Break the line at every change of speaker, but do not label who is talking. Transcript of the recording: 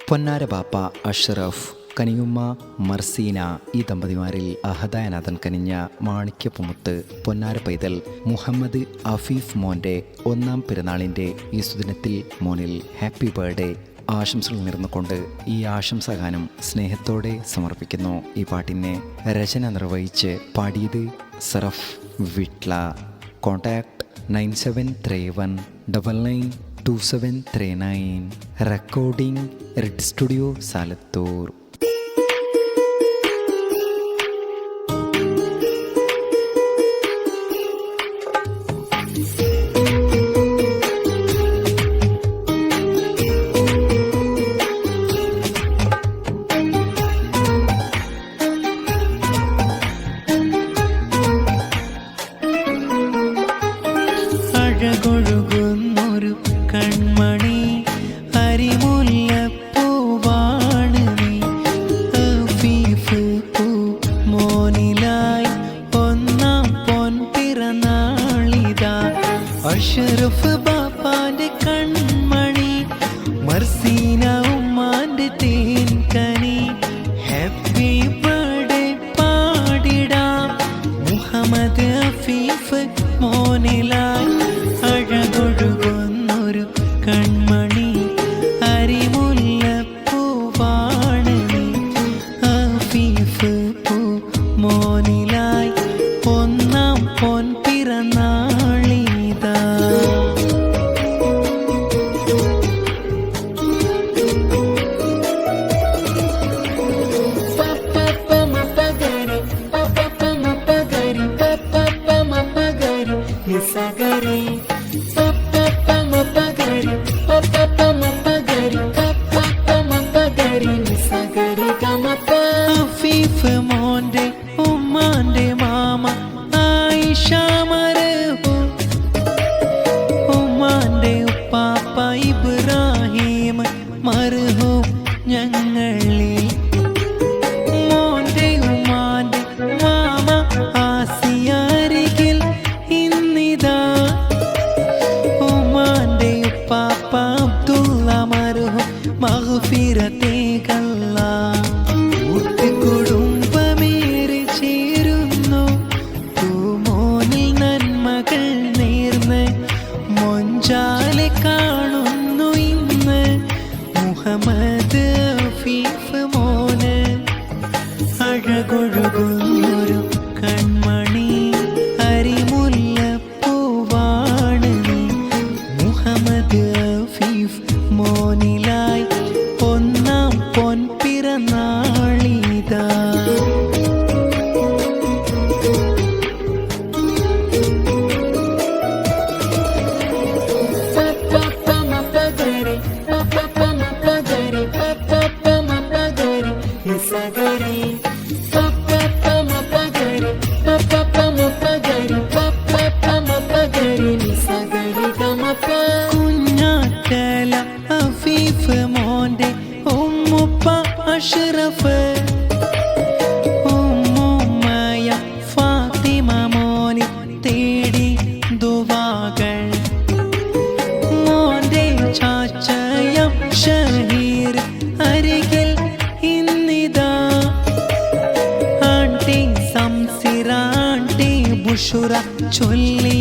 പൊന്നാര ബാപ്പ അഷ്റഫ്, കനിയുമ്മ മർസീന, ഈ ദമ്പതിമാരിൽ അഹദായനാഥൻ കനിഞ്ഞ മാണിക്യപ്പുമുത്ത് പൊന്നാര പൈതൽ മുഹമ്മദ് അഫീഫ് മോൻ്റെ 1-ാം പിറന്നാളിൻ്റെ ഈ സുദിനത്തിൽ മോനിൽ ഹാപ്പി ബർത്ത്ഡേ ആശംസകൾ നേർന്നുകൊണ്ട് ഈ ആശംസാഗാനം സ്നേഹത്തോടെ സമർപ്പിക്കുന്നു. ഈ പാട്ടിനെ രചന നിർവഹിച്ച് പാടിയത് Saraf Vitla. Contact 9731992739. Recording red studio Salathur.
അഴകൊഴുകുന്നൊരു കൺമണി അരിമുല്ലപ്പൂവാണ് നീ. അഫീഫ് പൂ മോനിലായി 1-ാം പൊൻപിറന്നാളിതാ. അഷ്റഫ് ബാപ്പാന്റെ കൺമണി, മർസീന ഉമ്മാന്റെ തേൻകനി. ഹാപ്പി ബർത്ത്ഡേ പാടിടാം മുഹമ്മദ് അഫീഫ് മോനിലായി. അഴകൊഴുകുന്നൊരു കൺമണി അരിമുല്ലപ്പൂവാണ് നീ. അഫീഫ് പൂ മോനിലായി 1-ാം പൊൻപിറന്നാളിതാ. അഫീഫ് മോന്റെ ഉമ്മാന്റെ മാമ ആയിഷ മർഹൂം, ഉമ്മാന്റെ ഉപ്പാപ്പ ഇബ്രാഹിം മർഹൂം ഞങ്ങളിൽ. മോന്റെ ഉമ്മാന്റെ മാമ ആസിയ അരികിൽ ഇന്നിതാ. ഉമ്മാന്റെ ഉപ്പാപ്പ അബ്ദുള്ള മർഹൂം മഗ്ഫിറത്തേകല്ല. കുടുംബമേറെ ചേരുന്നു പൂമോനിൽ നന്മകൾ നേർന്ന്. മൊഞ്ചാലെ കാണുന്നു ഇന്ന് മുഹമ്മദ് അഫീഫ് മോന്. അഴകൊഴുകുന്നൊരു കൺമണി അരിമുല്ലപ്പൂവാണ് നീ. മുഹമ്മദ് അഫീഫ് മോനിലായി 1-ാം പൊൻപിറന്നാളിതാ. കുഞ്ഞാറ്റല അഫീഫ് മോന്റെ ഉമ്മുപ്പ അഷ്റഫ്, ഉമ്മുമ്മയ ഫാത്തിമ മോനി തേടി ദുവാകൾ. മോന്റെ ചാച്ചയം ഷഹീർ അരികിൽ ഇന്നിതാ. ആണ്ടി സംസിറ ആണ്ടി ബുഷുറ ചൊല്ലി